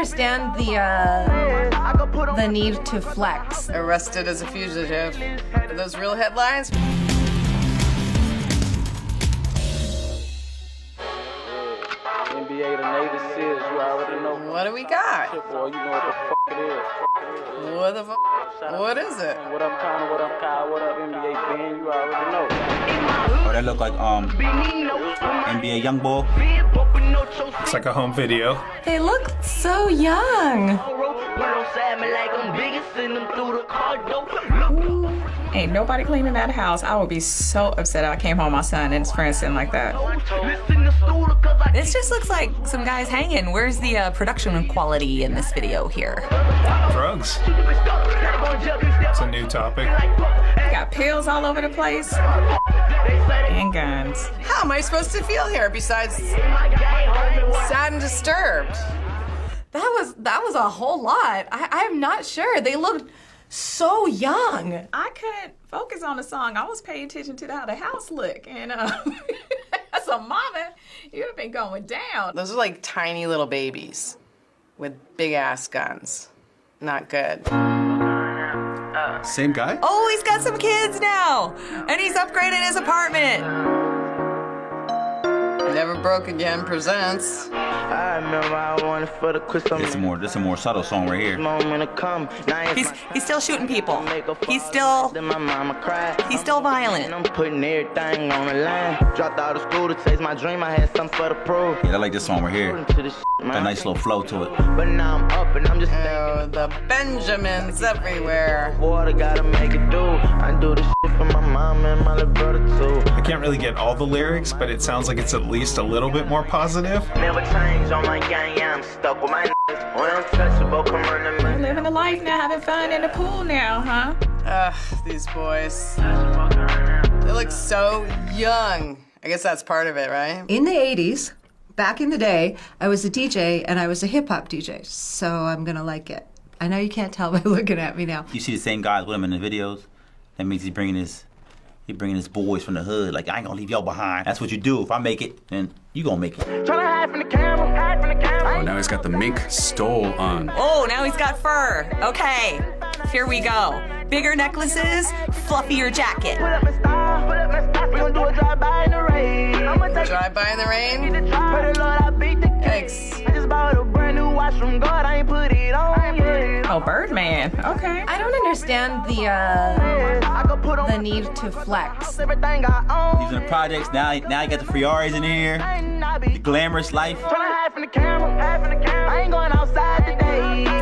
understand the need to flex. Arrested as a fugitive. Are those real headlines? NBA, the Navy SEALs, you already know. What do we got? Boy, you know what the fuck it is. What the fuck? What is it? What up, Connor? What up, Kyle? What up, NBA Ben? You already know. Oh, that look like NBA YoungBoy. It's like a home video. They look so young. Ain't nobody cleaning that house. I would be so upset if I came home, my son and his friends sitting like that. This just looks like some guys hanging. Where's the production quality in this video here? Drugs. It's a new topic. They got pills all over the place. And guns. How am I supposed to feel here besides sad and disturbed? That was a whole lot. I'm not sure. They looked so young. I couldn't focus on the song. I was paying attention to how the house looked. And as a mama, you'd have been going down. Those are like tiny little babies with big ass guns. Not good. Same guy? Oh, he's got some kids now, and he's upgraded his apartment. Never Broke Again presents. I remember I wanted for the crystal. This is a more subtle song right here. He's still shooting people. He's still violent. I'm putting everything on the line. Dropped out of school to chase my dream. I had something for the proof. Yeah, I like this song right here. Got a nice little flow to it. But now I'm up and I'm just Oh, the Benjamins everywhere. water, gotta make it do. I do this shit for my mom and my little brother too. I can't really get all the lyrics, but it sounds like it's at least a little bit more positive. Never change on my gang, yeah, I'm stuck with my niggas. When I'm touchable, come run to me. Living the life now, having fun in the pool now, huh? Ugh, these boys. They look so young. I guess that's part of it, right? In the 80s, back in the day, I was a DJ and I was a hip hop DJ, so I'm gonna like it. I know you can't tell by looking at me now. You see the same guys with him in the videos. That means he's bringing his boys from the hood. Like, I ain't gonna leave y'all behind. That's what you do. If I make it, then you gonna make it. Oh, now he's got the mink stole on. Oh, now he's got fur. Okay, here we go. Bigger necklaces, fluffier jacket. Drive by in the rain? Yikes. Oh, Birdman. Okay. I don't understand the need to flex. He was in the projects. Now he got the Ferraris in here. The glamorous life.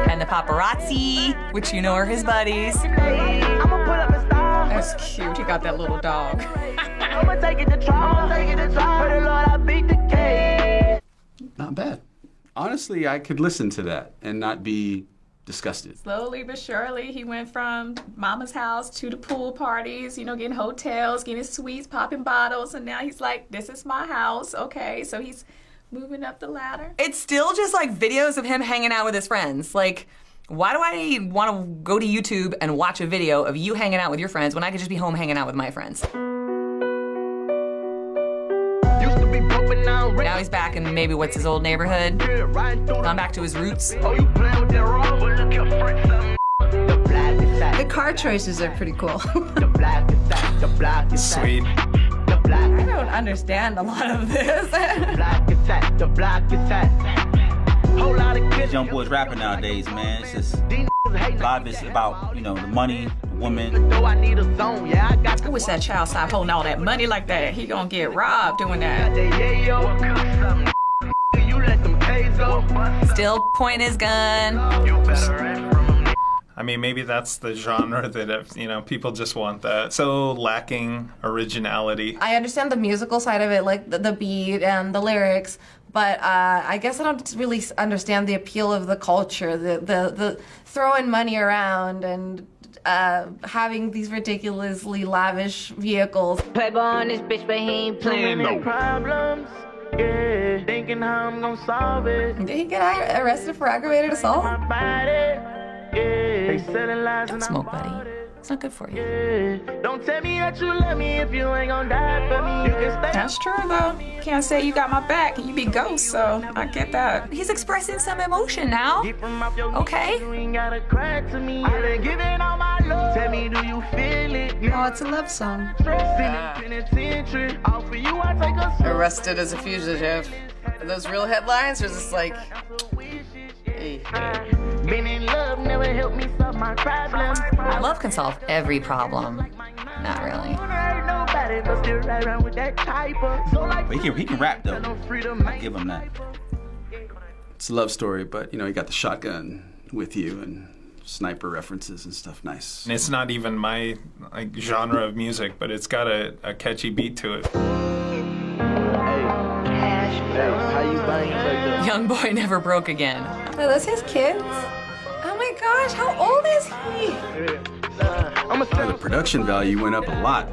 And the paparazzi, which you know are his buddies. That's cute. He got that little dog. Not bad. Honestly, I could listen to that and not be disgusted. Slowly but surely, he went from mama's house to the pool parties, getting hotels, getting suites, popping bottles, and now he's like, this is my house. Okay, so he's moving up the ladder. It's still just like videos of him hanging out with his friends. Like, why do I want to go to YouTube and watch a video of you hanging out with your friends when I could just be home hanging out with my friends? Now he's back in maybe what's his old neighborhood. Gone back to his roots. The car choices are pretty cool. Sweet. I don't understand a lot of this. These young boys rapping nowadays, man. It's just a lot of it's about, the money, the woman. I wish that child stopped holding all that money like that. He gonna get robbed doing that. Still pointing his gun. I mean, maybe that's the genre that, people just want that. So lacking originality. I understand the musical side of it, like the beat and the lyrics, but I guess I don't really understand the appeal of the culture, the throwing money around and having these ridiculously lavish vehicles. Playboy on this bitch, but he ain't playing no problems. Yeah, thinking how I'm gonna solve it. Did he get arrested for aggravated assault? Don't smoke, buddy. It's not good for you. Don't tell me that you love me if you ain't gonna die for me. You can stay. That's true though. Can't say you got my back and you be ghost, so I get that. He's expressing some emotion now. Okay. You ain't gotta cry to me. I've been giving all my love. Tell me, do you feel it? Oh, it's a love song. All for you, I take a Arrested as a fugitive. Are those real headlines, or is this like, hey? Been in love, never helped me solve my problems. Love can solve every problem. Not really. Ain't nobody but still right around with that type of. So like, But he can rap though. no freedom. I give him that. It's a love story, but you got the shotgun with you and sniper references and stuff. Nice. And it's not even my genre of music, but it's got a catchy beat to it. How you bang like that? YoungBoy never broke again. Are those his kids? Oh my gosh, how old is he? The production value went up a lot.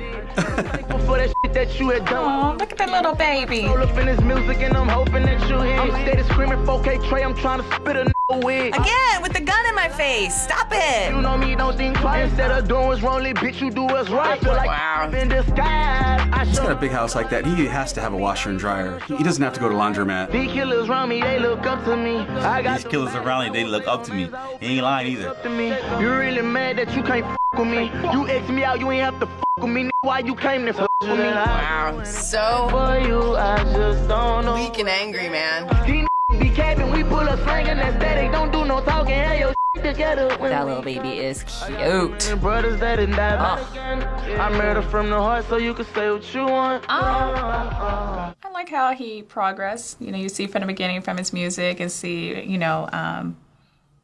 For that shit that you had done. Oh, look at that little baby. All up in this music and I'm hoping that you hear. I'm steady screaming 4K Trey, I'm trying to spit a wig. Again, with the gun in my face. Stop it. You know me, don't think twice. Instead of doing what's wrong, bitch, you do what's right. Feel like Wow. in disguise. He's got a big house like that. He has to have a washer and dryer. He doesn't have to go to laundromat. These killers around me, they look up to me. I got These killers around me, they look up to me. He ain't lying either. to me. You really mad that you can't with me? You X me out, you ain't have to with me. Why you came to with me? Wow, so For you, I just don't know. weak and angry, man. These be capping, we pull up slang and that static. Don't do no talking, have your together. That little baby is cute. Brothers that didn't die Oh. again. I murder from the heart so you can say what you want. I like how he progressed. You see from the beginning from his music and see,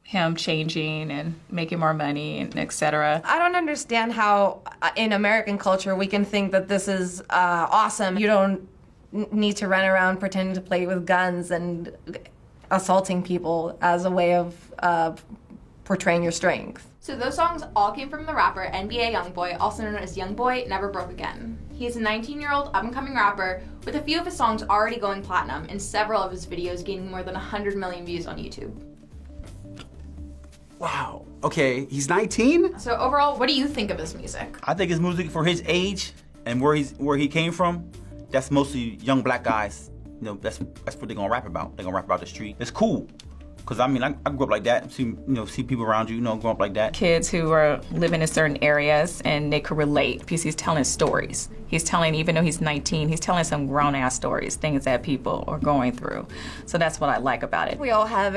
him changing and making more money and etc. I don't understand how in American culture we can think that this is awesome. You don't need to run around pretending to play with guns and assaulting people as a way of portraying your strength. So those songs all came from the rapper NBA YoungBoy, also known as YoungBoy Never Broke Again. He is a 19-year-old up-and-coming rapper with a few of his songs already going platinum and several of his videos gaining more than 100 million views on YouTube. Wow. Okay, he's 19? So overall, what do you think of his music? I think his music for his age and where he came from, that's mostly young black guys. That's what they're gonna rap about. They're gonna rap about the street. It's cool. Cause I grew up like that. See people around you, grow up like that. Kids who are living in certain areas and they could relate because he's telling stories. He's telling, even though he's 19, he's telling some grown-ass stories, things that people are going through. So that's what I like about it. We all have,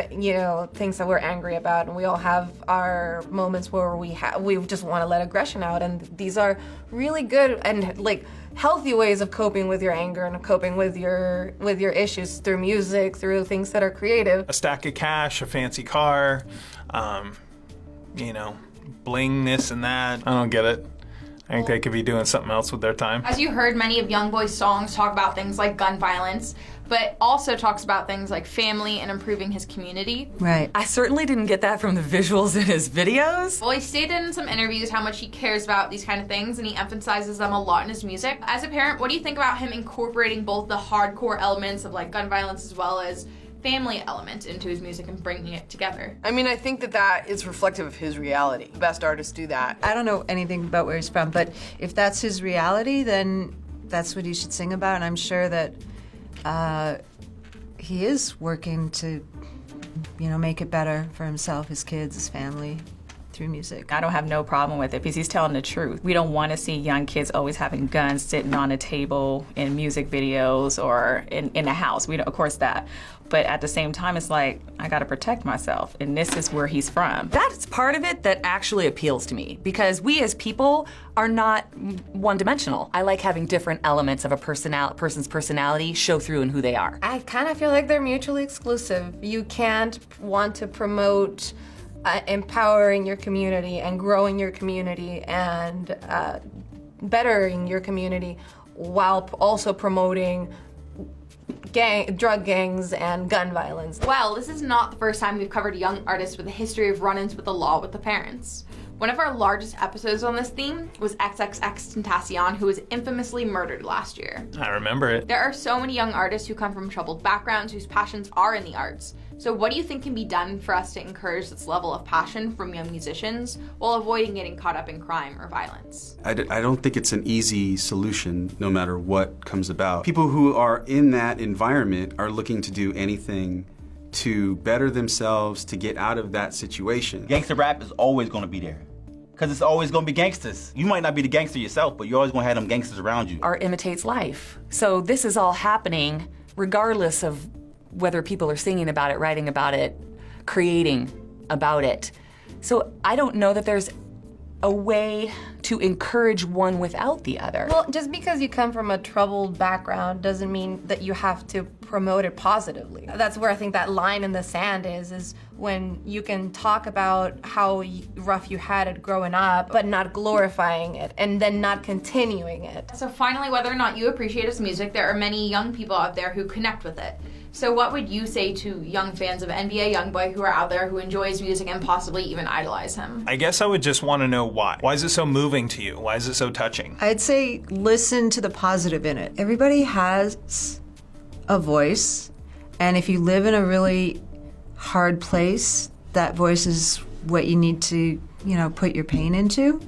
things that we're angry about, and we all have our moments where we just want to let aggression out, and these are really good and healthy ways of coping with your anger and coping with your issues through music, through things that are creative. A stack of cash, a fancy car, bling this and that. I don't get it. I think they could be doing something else with their time. As you heard, many of YoungBoy's songs talk about things like gun violence, but also talks about things like family and improving his community. Right. I certainly didn't get that from the visuals in his videos. Well, he stated in some interviews how much he cares about these kind of things, and he emphasizes them a lot in his music. As a parent, what do you think about him incorporating both the hardcore elements of gun violence as well as family element into his music and bringing it together? I think that is reflective of his reality. The best artists do that. I don't know anything about where he's from, but if that's his reality, then that's what he should sing about. And I'm sure that he is working to, make it better for himself, his kids, his family, through music. I don't have no problem with it because he's telling the truth. We don't want to see young kids always having guns sitting on a table in music videos or in the house. We don't, of course, that. But at the same time, it's I got to protect myself, and this is where he's from. That's part of it that actually appeals to me because we as people are not one-dimensional. I like having different elements of a person's personality show through in who they are. I kind of feel like they're mutually exclusive. You can't want to promote empowering your community and growing your community and bettering your community while also promoting drug gangs and gun violence. Well, this is not the first time we've covered young artists with a history of run-ins with the law with the parents. One of our largest episodes on this theme was XXXTentacion, who was infamously murdered last year. I remember it. There are so many young artists who come from troubled backgrounds whose passions are in the arts. So what do you think can be done for us to encourage this level of passion from young musicians while avoiding getting caught up in crime or violence? I don't think it's an easy solution no matter what comes about. People who are in that environment are looking to do anything to better themselves, to get out of that situation. Gangster rap is always gonna be there. Cause it's always gonna be gangsters. You might not be the gangster yourself, but you're always gonna have them gangsters around you. Art imitates life. So this is all happening regardless of whether people are singing about it, writing about it, creating about it. So I don't know that there's a way to encourage one without the other. Well, just because you come from a troubled background doesn't mean that you have to promote it positively. That's where I think that line in the sand is when you can talk about how rough you had it growing up, but not glorifying it and then not continuing it. So finally, whether or not you appreciate his music, there are many young people out there who connect with it. So what would you say to young fans of NBA YoungBoy who are out there who enjoy his music and possibly even idolize him? I guess I would just want to know why. Why is it so moving to you? Why is it so touching? I'd say listen to the positive in it. Everybody has a voice, and if you live in a really hard place, that voice is what you need to, put your pain into.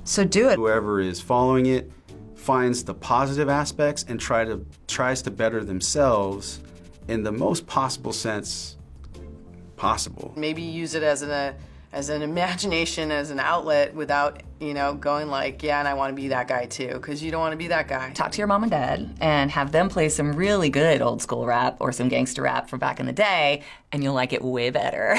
So do it. Whoever is following it finds the positive aspects and tries to better themselves in the most possible sense possible. Maybe use it as an imagination, as an outlet without, going like, yeah, and I want to be that guy too, because you don't want to be that guy. Talk to your mom and dad and have them play some really good old school rap or some gangster rap from back in the day, and you'll like it way better.